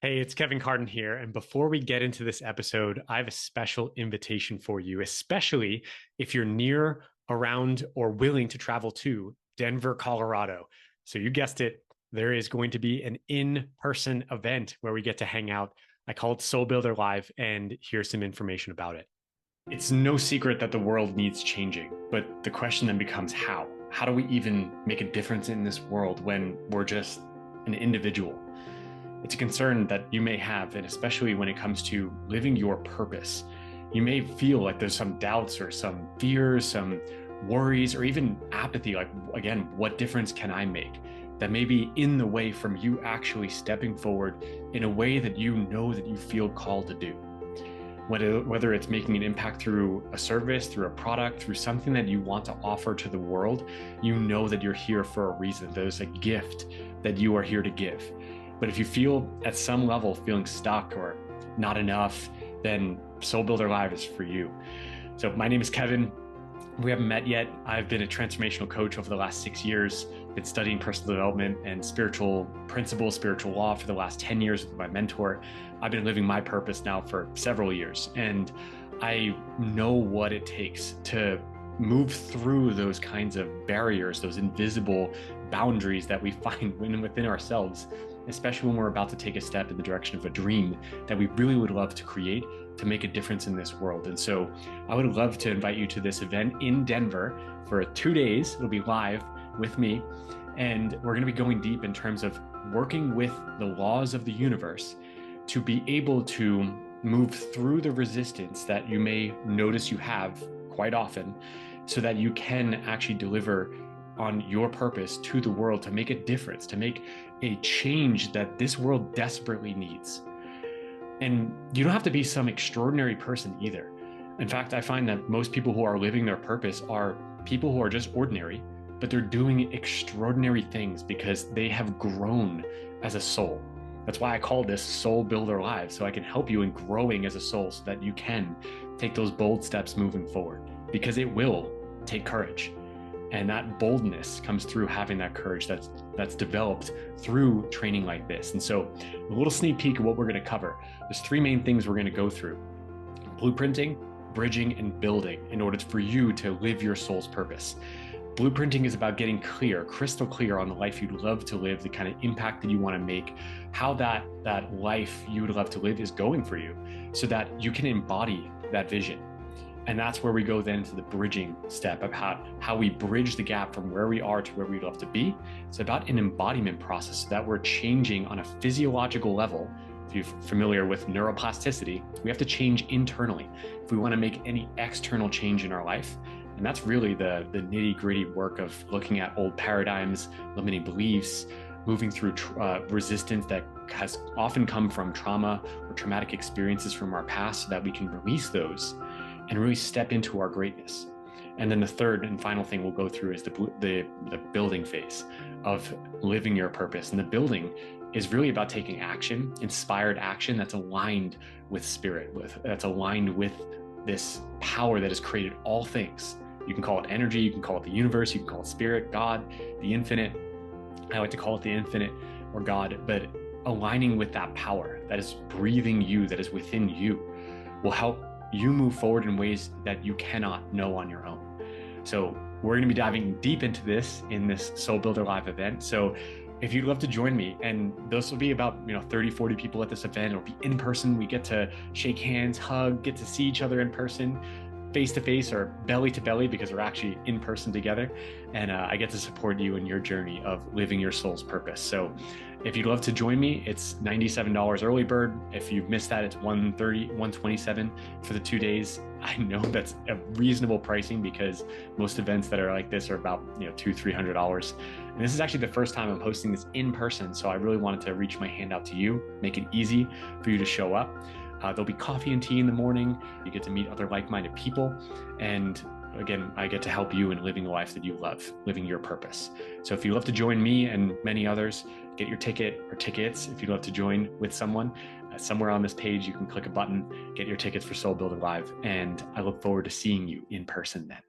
Hey, it's Kevin Carden here. And before we get into this episode, I have a special invitation for you, especially if you're near, around, or willing to travel to Denver, Colorado. So you guessed it, there is going to be an in-person event where we get to hang out. I call it Soul Builder Live, and here's some information about it. It's no secret that the world needs changing, but the question then becomes how? How do we even make a difference in this world when we're just an individual? It's a concern that you may have, and especially when it comes to living your purpose. You may feel like there's some doubts or some fears, some worries, or even apathy. Like, again, what difference can I make? That may be in the way from you actually stepping forward in a way that you know that you feel called to do. Whether it's making an impact through a service, through a product, through something that you want to offer to the world, you know that you're here for a reason. There's a gift that you are here to give. But if you feel at some level feeling stuck or not enough, then Soul Builder Live is for you. So my name is Kevin. We haven't met yet. I've been a transformational coach over the last 6 years, been studying personal development and spiritual principles, spiritual law for the last 10 years with my mentor. I've been living my purpose now for several years, and I know what it takes to move through those kinds of barriers, those invisible boundaries that we find within ourselves, especially when we're about to take a step in the direction of a dream that we really would love to create to make a difference in this world. And so I would love to invite you to this event in Denver for 2 days. It'll be live with me. And we're going to be going deep in terms of working with the laws of the universe to be able to move through the resistance that you may notice you have quite often so that you can actually deliver on your purpose to the world, to make a difference, to make a change that this world desperately needs. And you don't have to be some extraordinary person either. In fact, I find that most people who are living their purpose are people who are just ordinary, but they're doing extraordinary things because they have grown as a soul. That's why I call this Soul Builder Live, so I can help you in growing as a soul so that you can take those bold steps moving forward, because it will take courage. And that boldness comes through having that courage that's developed through training like this. And so a little sneak peek of what we're going to cover. There's 3 main things we're going to go through: blueprinting, bridging, and building in order for you to live your soul's purpose. Blueprinting is about getting clear, crystal clear on the life you'd love to live, the kind of impact that you want to make, how that life you would love to live is going for you so that you can embody that vision. And that's where we go then to the bridging step of how we bridge the gap from where we are to where we'd love to be. It's about an embodiment process so that we're changing on a physiological level. If you're familiar with neuroplasticity, we have to change internally if we want to make any external change in our life. And that's really the nitty-gritty work of looking at old paradigms, limiting beliefs, moving through resistance that has often come from trauma or traumatic experiences from our past so that we can release those and really step into our greatness. And then the third and final thing we'll go through is the building phase of living your purpose. And the building is really about taking action, inspired action that's aligned with spirit, that's aligned with this power that has created all things. You can call it energy, you can call it the universe, you can call it spirit, God, the infinite. I like to call it the infinite or God, but aligning with that power that is breathing you, that is within you, will help you move forward in ways that you cannot know on your own. So we're going to be diving deep into this in this Soul Builder Live event. So if you'd love to join me, and this will be about 30, 40 people at this event, it'll be in person. We get to shake hands, hug, get to see each other in person, face to face or belly to belly, because we're actually in person together. And I get to support you in your journey of living your soul's purpose. So if you'd love to join me, it's $97 early bird. If you've missed that, it's $130, $127 for the 2 days. I know that's a reasonable pricing because most events that are like this are about $200-$300. And this is actually the first time I'm hosting this in person. So I really wanted to reach my hand out to you, make it easy for you to show up. There'll be coffee and tea in the morning. You get to meet other like-minded people. And again, I get to help you in living the life that you love, living your purpose. So if you'd love to join me and many others, get your ticket or tickets. If you'd love to join with someone, somewhere on this page, you can click a button, get your tickets for Soul Builder Live. And I look forward to seeing you in person then.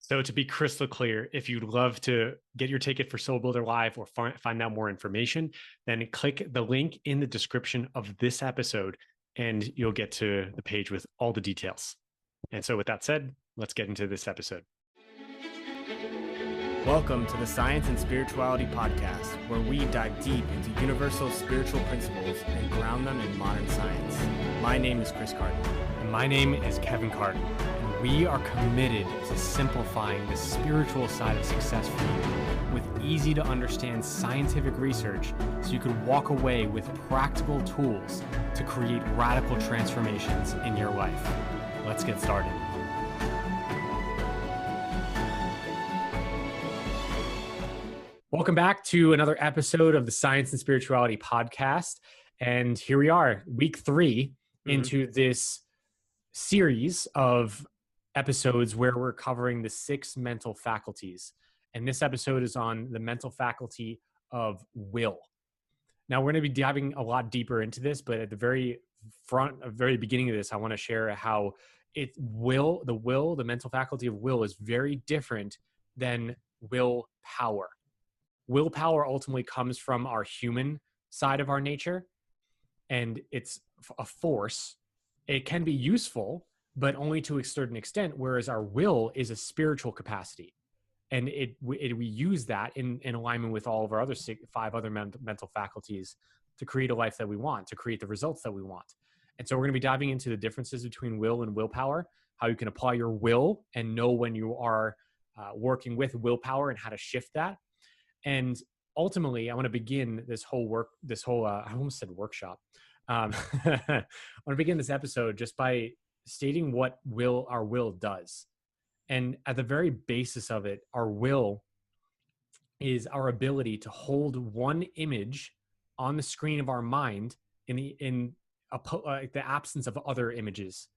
So to be crystal clear, if you'd love to get your ticket for Soul Builder Live or find out more information, then click the link in the description of this episode and you'll get to the page with all the details. And so with that said, let's get into this episode. Welcome to the Science and Spirituality Podcast, where we dive deep into universal spiritual principles and ground them in modern science. My name is Chris Carden. And my name is Kevin Carden. And we are committed to simplifying the spiritual side of success for you with easy to understand scientific research so you could walk away with practical tools to create radical transformations in your life. Let's get started. Welcome back to another episode of the Science and Spirituality Podcast. And here we are, week 3 into this series of episodes where we're covering the 6 mental faculties. And this episode is on the mental faculty of will. Now, we're going to be diving a lot deeper into this, but at the very beginning of this, I want to share how the mental faculty of will is very different than willpower. Willpower ultimately comes from our human side of our nature, and it's a force. It can be useful, but only to a certain extent, whereas our will is a spiritual capacity. And we use that in alignment with all of our other 5 other mental faculties to create a life that we want, to create the results that we want. And so we're going to be diving into the differences between will and willpower, how you can apply your will and know when you are working with willpower and how to shift that. And ultimately, I want to begin I almost said workshop. I want to begin this episode just by stating what our will does. And at the very basis of it, our will is our ability to hold one image on the screen of our mind in the absence of other images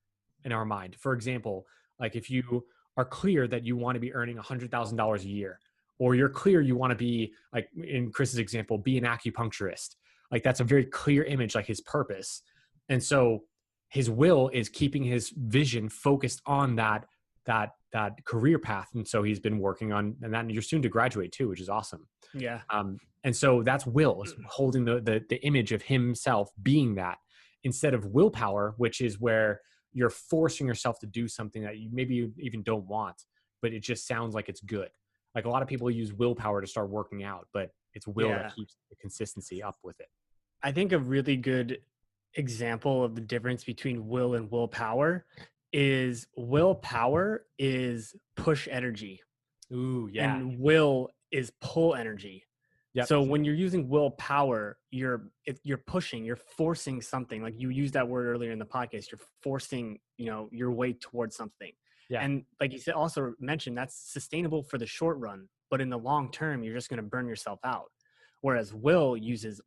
in our mind. For example, like if you are clear that you want to be earning $100,000 a year, or you're clear you want to be, like in Chris's example, be an acupuncturist. Like that's a very clear image, like his purpose. And so his will is keeping his vision focused on that career path. And so he's been working on, and that you're soon to graduate too, which is awesome. Yeah. And so that's will, is holding the image of himself being that, instead of willpower, which is where you're forcing yourself to do something that you even don't want, but it just sounds like it's good. Like a lot of people use willpower to start working out, but it's will that keeps the consistency up with it. I think a really good example of the difference between will and willpower is willpower is push energy. Ooh, yeah. And will is pull energy. Yep. So when you're using willpower, you're pushing, you're forcing something. Like you used that word earlier in the podcast, you're forcing, your way towards something. Yeah. And like you said, also mentioned, that's sustainable for the short run, but in the long term, you're just going to burn yourself out. Whereas will uses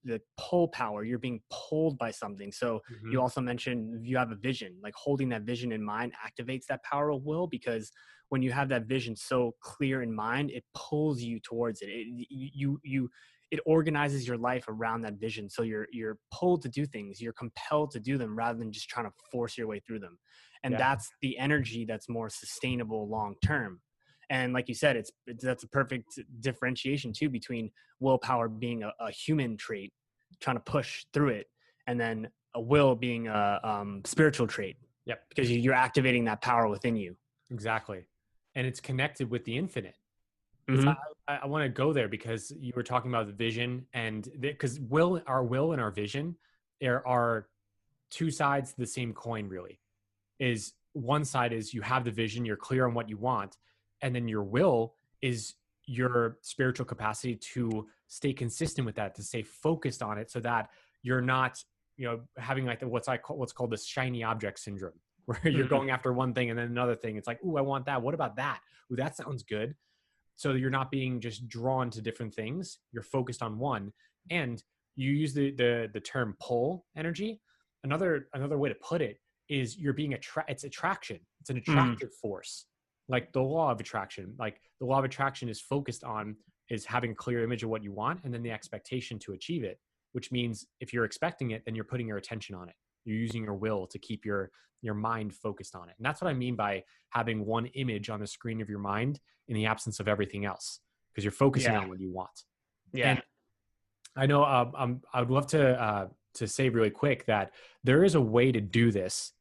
the pull power. You're being pulled by something. So you also mentioned you have a vision, like holding that vision in mind activates that power of will, because when you have that vision so clear in mind, it pulls you towards it. It organizes your life around that vision. So you're pulled to do things. You're compelled to do them rather than just trying to force your way through them. And that's the energy that's more sustainable long term. And like you said, that's a perfect differentiation too between willpower being a human trait, trying to push through it, and then a will being a spiritual trait. Yep. Because you're activating that power within you. Exactly. And it's connected with the infinite. Mm-hmm. I want to go there because you were talking about the vision, and because our will and our vision, there are 2 sides to the same coin, really. Is one side is you have the vision, you're clear on what you want, and then your will is your spiritual capacity to stay consistent with that, to stay focused on it, so that you're not, having like what's called the shiny object syndrome, where you're going after one thing and then another thing. It's like, ooh, I want that. What about that? Ooh, that sounds good. So you're not being just drawn to different things. You're focused on one, and you use the term pull energy. Another way to put it is you're being it's attraction. It's an attractive force, like the law of attraction. Like the law of attraction is focused on is having a clear image of what you want, and then the expectation to achieve it, which means if you're expecting it, then you're putting your attention on it. You're using your will to keep your mind focused on it. And that's what I mean by having one image on the screen of your mind in the absence of everything else, because you're focusing on what you want. Yeah. And I know I would love to say really quick that there is a way to do this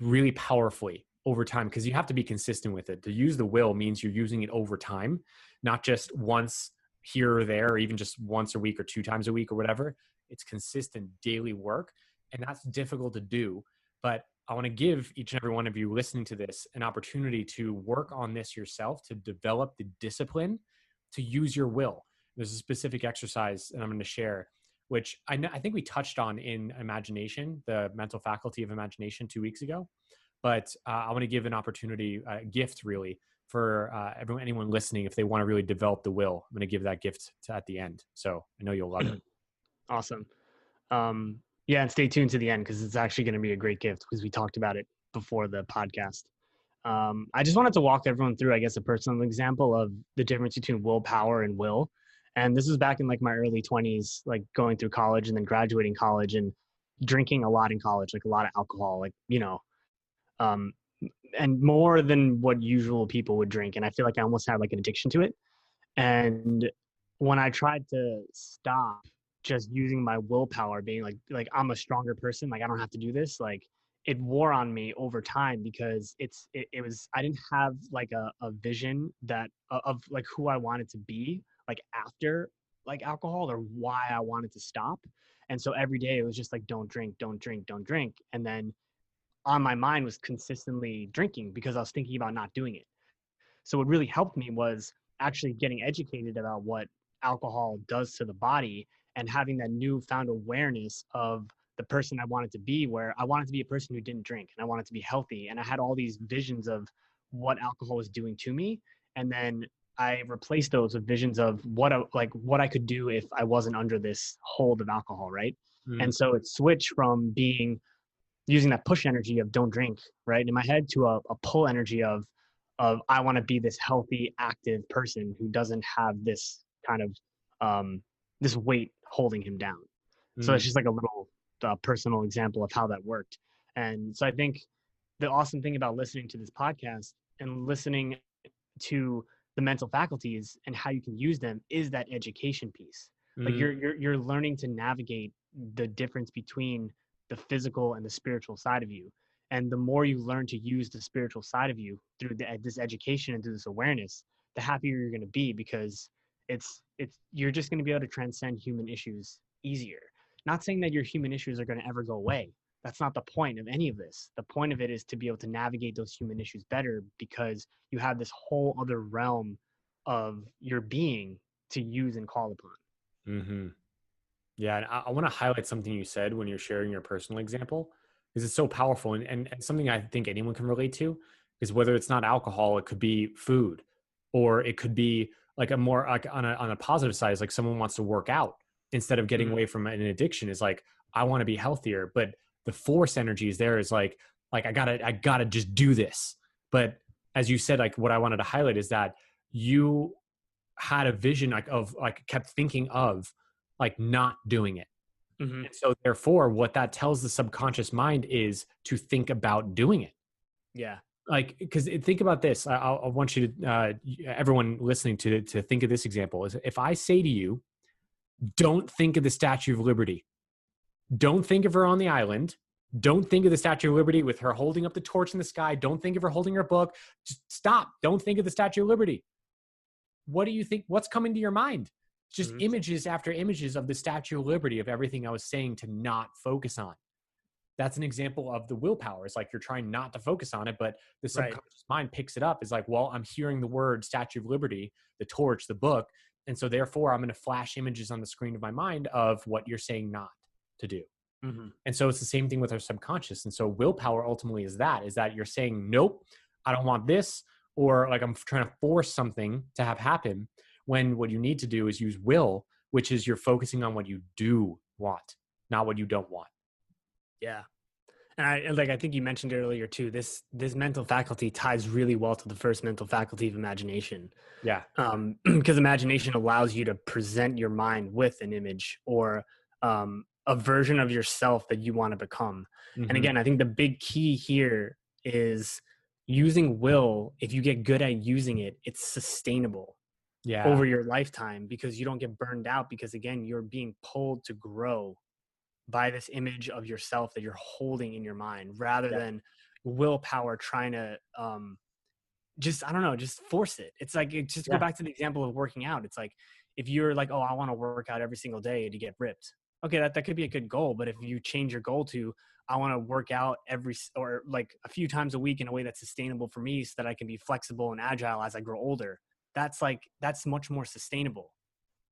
really powerfully over time, because you have to be consistent with it. To use the will means you're using it over time, not just once here or there, or even just once a week or 2 times a week or whatever. It's consistent daily work, and that's difficult to do. But I want to give each and every one of you listening to this an opportunity to work on this yourself, to develop the discipline to use your will. There's a specific exercise that I'm going to share, which I think we touched on in imagination, the mental faculty of imagination 2 weeks ago. But I want to give an opportunity, a gift really, for anyone listening. If they want to really develop the will, I'm going to give that gift at the end. So I know you'll love it. Awesome. Yeah, and stay tuned to the end, because it's actually going to be a great gift, because we talked about it before the podcast. I just wanted to walk everyone through, I guess, a personal example of the difference between willpower and will. And this was back in like my early 20s, like going through college and then graduating college and drinking a lot in college, like a lot of alcohol, like, um, and more than what usual people would drink. And I feel like I almost had like an addiction to it. And when I tried to stop just using my willpower, being like I'm a stronger person, like I don't have to do this, like it wore on me over time, because it was, I didn't have like a vision that of like who I wanted to be like after like alcohol, or why I wanted to stop. And so every day it was just like, don't drink, don't drink, don't drink. And then on my mind was consistently drinking, because I was thinking about not doing it. So what really helped me was actually getting educated about what alcohol does to the body, and having that newfound awareness of the person I wanted to be, where I wanted to be a person who didn't drink, and I wanted to be healthy. And I had all these visions of what alcohol was doing to me. And then I replaced those with visions of what I could do if I wasn't under this hold of alcohol, right? And so it switched from using that push energy of don't drink, right, in my head, to a pull energy of I want to be this healthy, active person who doesn't have this kind of this weight holding him down. So it's just like a little personal example of how that worked. And so I think the awesome thing about listening to this podcast and listening to the mental faculties and how you can use them is that education piece. Like you're learning to navigate the difference between the physical and the spiritual side of you. And the more you learn to use the spiritual side of you through this education and through this awareness, the happier you're going to be, because you're just going to be able to transcend human issues easier. Not saying that your human issues are going to ever go away. That's not the point of any of this. The point of it is to be able to navigate those human issues better, because you have this whole other realm of your being to use and call upon. Yeah, and I want to highlight something you said when you're sharing your personal example, because it's so powerful, and something I think anyone can relate to. Is whether it's not alcohol, it could be food, or it could be like a more like on a positive side, is like someone wants to work out instead of getting away from an addiction. Is like, I want to be healthier, but the force energy is there, is like I gotta just do this. But as you said, like what I wanted to highlight is that you had a vision kept thinking of like not doing it. And so therefore what that tells the subconscious mind is to think about doing it. Yeah. Like, because think about this. I want you to, everyone listening to think of this example. Is if I say to you, don't think of the Statue of Liberty. Don't think of her on the island. Don't think of the Statue of Liberty with her holding up the torch in the sky. Don't think of her holding her book. Just stop. Don't think of the Statue of Liberty. What do you think? What's coming to your mind? Just images after images of the Statue of Liberty, of everything I was saying to not focus on. That's an example of the willpower. It's like you're trying not to focus on it, but the subconscious mind picks it up. It's like, well, I'm hearing the word Statue of Liberty, the torch, the book. And so therefore I'm going to flash images on the screen of my mind of what you're saying not to do. And so it's the same thing with our subconscious. And so willpower ultimately is that you're saying, nope, I don't want this. Or like I'm trying to force something to have happen, when what you need to do is use will, which is you're focusing on what you do want, not what you don't want. Yeah. And I think you mentioned earlier too, this mental faculty ties really well to the first mental faculty of imagination. Yeah. Because imagination allows you to present your mind with an image, or a version of yourself that you want to become. And Mm-hmm. again, I think the big key here is using will. If you get good at using it, it's sustainable Yeah. over your lifetime, because you don't get burned out, because again, you're being pulled to grow by this image of yourself that you're holding in your mind, rather Yeah. than willpower trying to just, I don't know, just force it. It's like, just go Yeah. back to the example of working out. It's like, if you're like, oh, I want to work out every single day to get ripped. Okay, that could be a good goal. But if you change your goal to, I want to work out or like a few times a week in a way that's sustainable for me, so that I can be flexible and agile as I grow older. That's much more sustainable.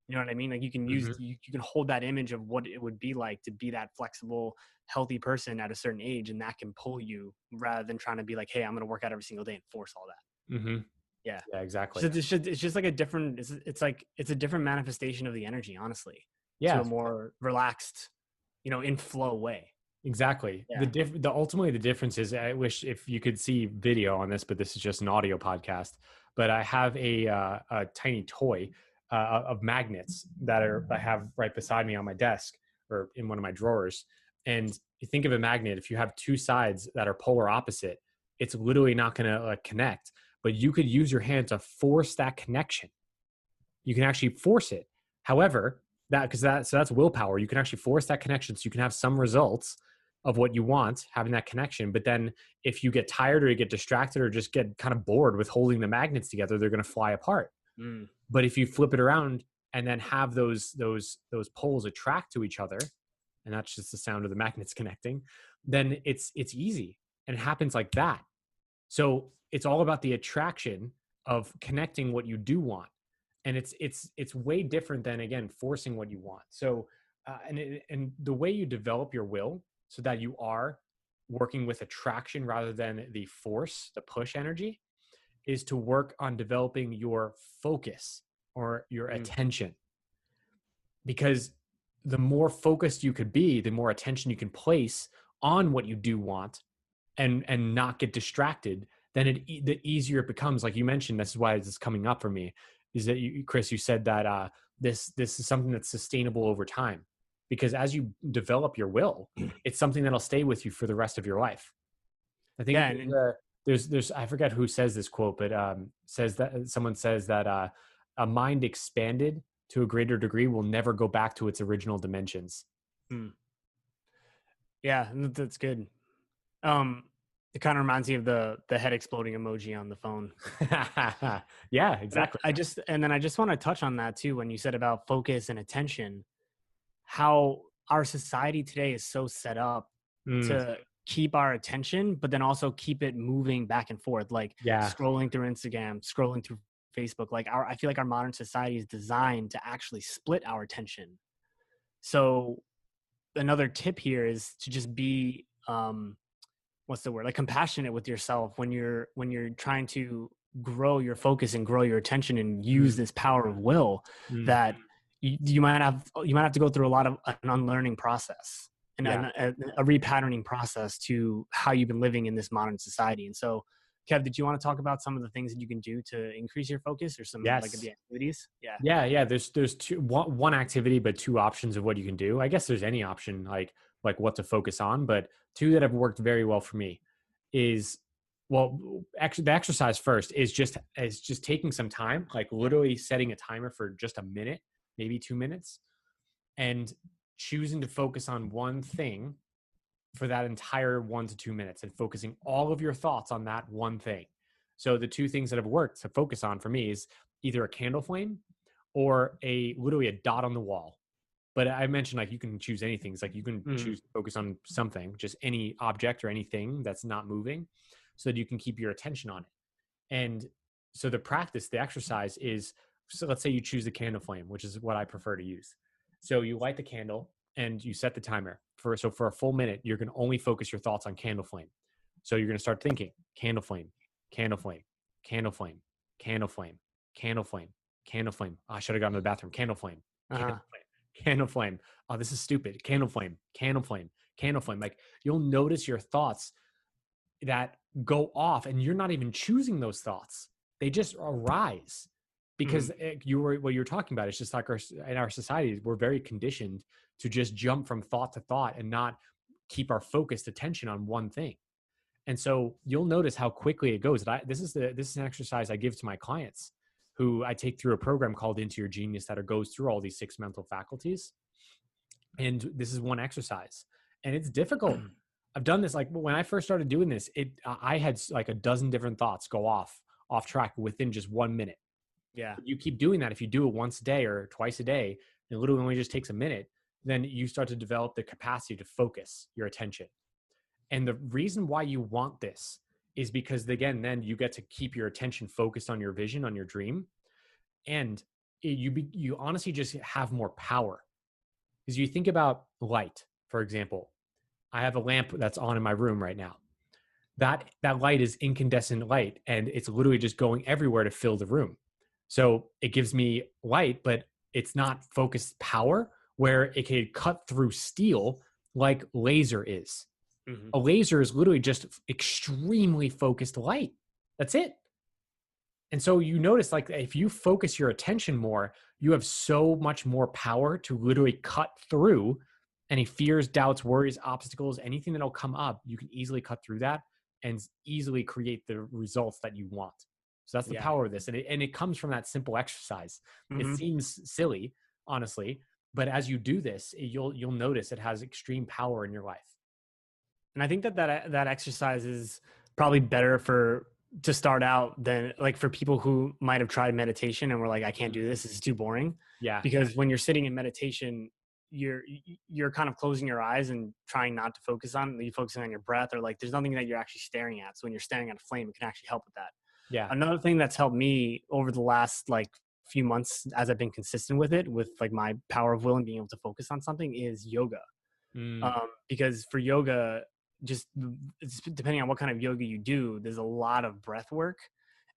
You know what I mean? Like, you can use, Mm-hmm. you can hold that image of what it would be like to be that flexible, healthy person at a certain age, and that can pull you, rather than trying to be like, hey, I'm going to work out every single day and force all that. Mm-hmm. Yeah. Yeah, So exactly. it's just like a different, it's like, it's a different manifestation of the energy, honestly, to Yeah, a more relaxed, in flow way. exactly. Yeah. The ultimately the difference is, I wish if you could see video on this, but this is just an audio podcast. But I have a tiny toy of magnets that I have right beside me on my desk or in one of my drawers. And you think of a magnet, if you have two sides that are polar opposite, it's literally not going to connect. But you could use your hand to force that connection. You can actually force it. However, that's willpower. You can actually force that connection, so you can have some results of what you want, having that connection. But then if you get tired or you get distracted or just get kind of bored with holding the magnets together, they're going to fly apart. Mm. But if you flip it around and then have those poles attract to each other, and that's just the sound of the magnets connecting, then it's easy, and it happens like that. So it's all about the attraction of connecting what you do want, and it's way different than, again, forcing what you want. So and the way you develop your will so that you are working with attraction rather than the force, the push energy, is to work on developing your focus or your Mm. attention. Because the more focused you could be, the more attention you can place on what you do want, and not get distracted, then the easier it becomes. Like you mentioned, this is why this is coming up for me, is that Chris, you said that this is something that's sustainable over time, because as you develop your will, it's something that'll stay with you for the rest of your life. I think Yeah. there's I forget who says this quote, but says that someone says that a mind expanded to a greater degree will never go back to its original dimensions. Mm. Yeah, that's good. It kind of reminds me of the head exploding emoji on the phone. Yeah, But exactly. I just want to touch on that too, when you said about focus and attention, how our society today is so set up Mm, to keep our attention, but then also keep it moving back and forth, like yeah. scrolling through Instagram, scrolling through Facebook. Like, I feel like our modern society is designed to actually split our attention. So another tip here is to just be what's the word, like compassionate with yourself when you're trying to grow your focus and grow your attention and use Mm, this power of will, mm, that you might have to go through a lot of an unlearning process, and yeah. a repatterning process to how you've been living in this modern society. And so, Kev, did you want to talk about some of the things that you can do to increase your focus, or some like Yes. the activities? Yeah. Yeah. There's one activity, but two options of what you can do. I guess there's any option, like what to focus on, but two that have worked very well for me is, well, actually the exercise first is just taking some time, like literally setting a timer for just a minute, maybe 2 minutes, and choosing to focus on one thing for that entire 1 to 2 minutes, and focusing all of your thoughts on that one thing. So the two things that have worked to focus on for me is either a candle flame or literally a dot on the wall. But I mentioned, like, you can choose anything. It's like you can Mm. choose to focus on something, just any object or anything that's not moving, so that you can keep your attention on it. And so the exercise is, so let's say you choose the candle flame, which is what I prefer to use. So you light the candle and you set the timer for a full minute. You're going to only focus your thoughts on candle flame. So you're going to start thinking candle flame, candle flame, candle flame, candle flame, candle flame, candle flame. Oh, I should have gone to the bathroom. Candle flame, candle Uh-huh. flame, candle flame. Oh, this is stupid. Candle flame, candle flame, candle flame. Like, you'll notice your thoughts that go off, and you're not even choosing those thoughts. They just arise because Mm. what you're talking about. It's just like in our society, we're very conditioned to just jump from thought to thought and not keep our focused attention on one thing. And so you'll notice how quickly it goes. This is an exercise I give to my clients who I take through a program called Into Your Genius that goes through all these 6 mental faculties. And this is one exercise, and it's difficult. I've done this, like when I first started doing this, I had like a dozen different thoughts go off track within just 1 minute. Yeah. You keep doing that. If you do it once a day or twice a day, it literally only just takes a minute, then you start to develop the capacity to focus your attention. And the reason why you want this is because, again, then you get to keep your attention focused on your vision, on your dream. And you honestly just have more power. Because you think about light, for example. I have a lamp that's on in my room right now. That light is incandescent light, and it's literally just going everywhere to fill the room. So it gives me light, but it's not focused power where it can cut through steel like laser is. Mm-hmm. A laser is literally just extremely focused light. That's it. And so you notice, like, if you focus your attention more, you have so much more power to literally cut through any fears, doubts, worries, obstacles, anything that'll come up. You can easily cut through that and easily create the results that you want. So that's the power of this. And it comes from that simple exercise. Mm-hmm. It seems silly, honestly, but as you do this, you'll notice it has extreme power in your life. And I think that exercise is probably better to start out than like for people who might have tried meditation and were like, I can't do this. This is too boring. Yeah. Because when you're sitting in meditation, you're kind of closing your eyes and trying not to focus on it. You're focusing on your breath, or like there's nothing that you're actually staring at. So when you're staring at a flame, it can actually help with that. Yeah. Another thing that's helped me over the last like few months as I've been consistent with it, with like my power of will and being able to focus on something, is yoga. Because for yoga, just depending on what kind of yoga you do, there's a lot of breath work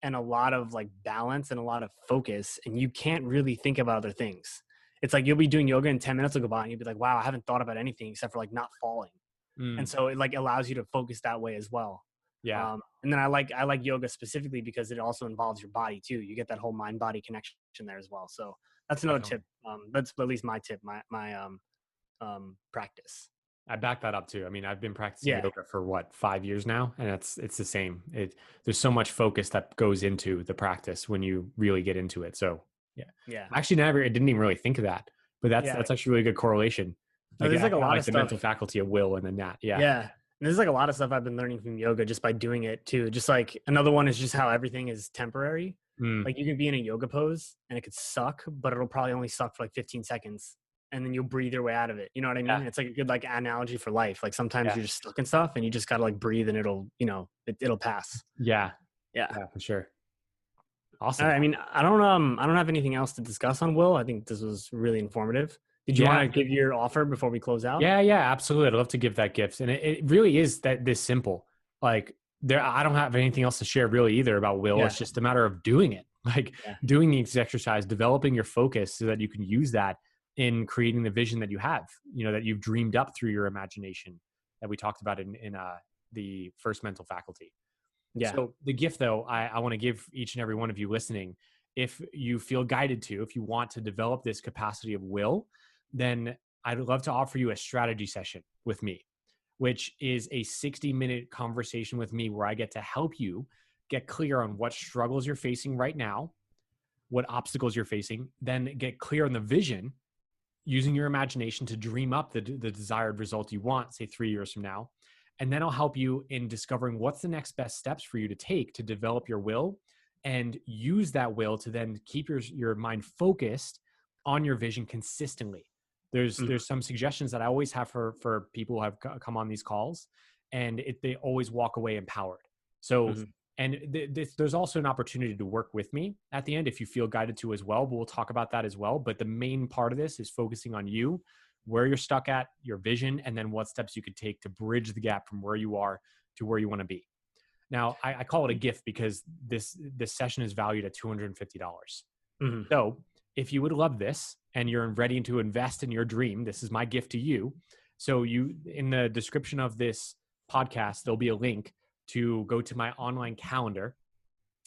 and a lot of like balance and a lot of focus, and you can't really think about other things. It's like you'll be doing yoga and 10 minutes will go by and you'll be like, wow, I haven't thought about anything except for like not falling. And so it like allows you to focus that way as well. Yeah. And then I like yoga specifically because it also involves your body too. You get that whole mind body connection there as well. So that's another tip. That's at least my tip, my practice. I back that up too. I mean, I've been practicing yoga for 5 years now, and it's the same. There's so much focus that goes into the practice when you really get into it. So yeah. Actually, I didn't even really think of that, but that's actually a really good correlation. Like, there's like a lot of the stuff. Mental Faculty of will, and then that. Yeah. Yeah. And there's like a lot of stuff I've been learning from yoga just by doing it too. Just like another one is just how everything is temporary. Like you can be in a yoga pose and it could suck, but it'll probably only suck for like 15 seconds. And then you'll breathe your way out of it. You know what I mean? Yeah. It's like a good like analogy for life. Like sometimes you're just stuck in stuff and you just got to like breathe and it'll pass. Yeah. Yeah. Yeah, for sure. Awesome. All right, I mean, I don't have anything else to discuss on will. I think this was really informative. Did you want to give your offer before we close out? Yeah, absolutely. I'd love to give that gift. And it really is this simple. Like I don't have anything else to share really either about will. Yeah. It's just a matter of doing it. Like doing the exercise, developing your focus so that you can use that in creating the vision that you have, that you've dreamed up through your imagination that we talked about in the first mental faculty. Yeah. So the gift though, I want to give each and every one of you listening, if you feel guided to, if you want to develop this capacity of will, then I'd love to offer you a strategy session with me, which is a 60-minute conversation with me where I get to help you get clear on what struggles you're facing right now, what obstacles you're facing, then get clear on the vision using your imagination to dream up the desired result you want, say 3 years from now. And then I'll help you in discovering what's the next best steps for you to take to develop your will and use that will to then keep your mind focused on your vision consistently. There's some suggestions that I always have for people who have come on these calls, and they always walk away empowered. So, and there's also an opportunity to work with me at the end if you feel guided to as well, but we'll talk about that as well. But the main part of this is focusing on you, where you're stuck at, your vision, and then what steps you could take to bridge the gap from where you are to where you want to be. Now, I call it a gift because this session is valued at $250. So if you would love this and you're ready to invest in your dream, this is my gift to you. So in the description of this podcast, there'll be a link to go to my online calendar,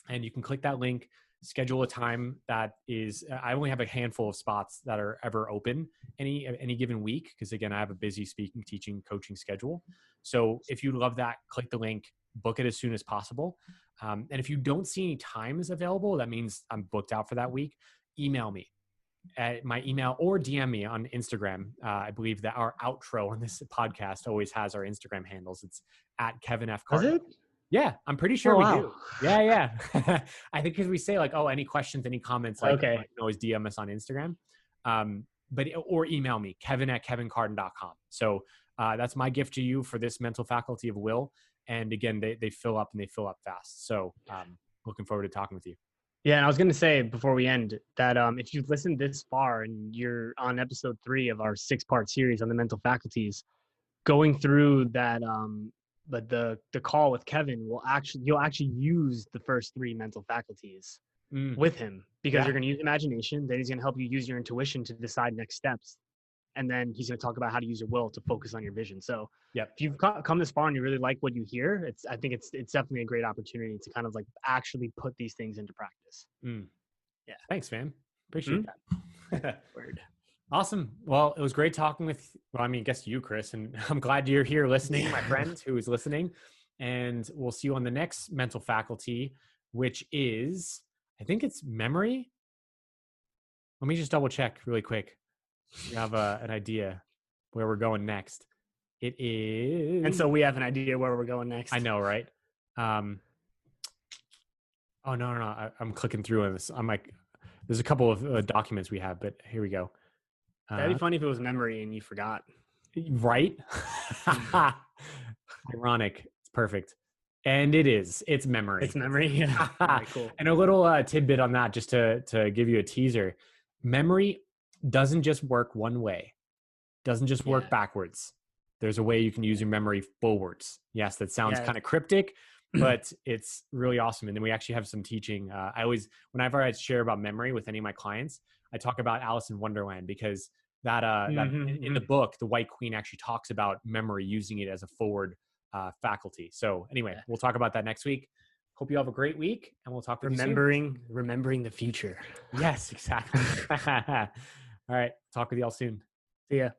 and you can click that link, schedule a time that is, I only have a handful of spots that are ever open any given week. Cause again, I have a busy speaking, teaching, coaching schedule. So if you love that, click the link, book it as soon as possible. And if you don't see any times available, that means I'm booked out for that week. Email me at my email or DM me on Instagram. I believe that our outro on this podcast always has our Instagram handles. It's at Kevin F. Does Carter. it? Yeah, I'm pretty sure Oh, we wow. do. Yeah. I think because we say like, oh, any questions, any comments, like Okay. you can always DM us on Instagram. Or email me, kevin@kevincarden.com. So that's my gift to you for this mental faculty of will. And again, they fill up and they fill up fast. So looking forward to talking with you. Yeah, and I was going to say before we end that if you've listened this far and you're on episode 3 of our 6-part series on the mental faculties, going through that but the call with Kevin you'll actually use the first 3 mental faculties with him, because you're going to use imagination. Then he's going to help you use your intuition to decide next steps. And then he's going to talk about how to use your will to focus on your vision. So if you've come this far and you really like what you hear, I think it's definitely a great opportunity to kind of like actually put these things into practice. Yeah. Thanks, man. Appreciate that. Word. Awesome. Well, it was great talking with, I guess you, Chris, and I'm glad you're here listening, my friend who is listening. And we'll see you on the next mental faculty, which is, I think it's memory. Let me just double check really quick. You have an idea where we're going next. It is. And so we have an idea where we're going next. I know, right? Oh, no. I'm clicking through on this. I'm like, there's a couple of documents we have, but here we go. That'd be funny if it was memory and you forgot. Right? Ironic. It's perfect. And it is. It's memory. It's memory. Yeah. Right, cool. And a little tidbit on that, just to give you a teaser. Memory doesn't just work one way. Doesn't just work backwards. There's a way you can use your memory forwards. Yes, that sounds kind of cryptic, but it's really awesome. And then we actually have some teaching. Whenever I share about memory with any of my clients, I talk about Alice in Wonderland, because that in the book, the White Queen actually talks about memory, using it as a forward faculty. So anyway, we'll talk about that next week. Hope you have a great week, and we'll talk. Remembering the future. Yes, exactly. All right, talk with y'all soon. See ya.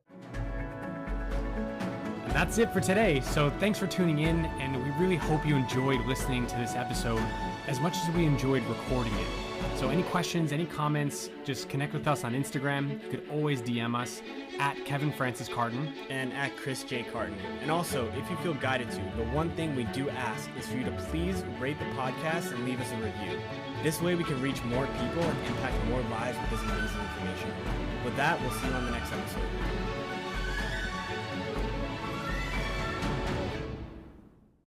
And that's it for today. So thanks for tuning in, and we really hope you enjoyed listening to this episode as much as we enjoyed recording it. So any questions, any comments, just connect with us on Instagram. You could always DM us at Kevin Francis Carden and at Chris J. Carden. And also, if you feel guided to, the one thing we do ask is for you to please rate the podcast and leave us a review. This way we can reach more people and impact more lives with this amazing information. With that, we'll see you on the next episode.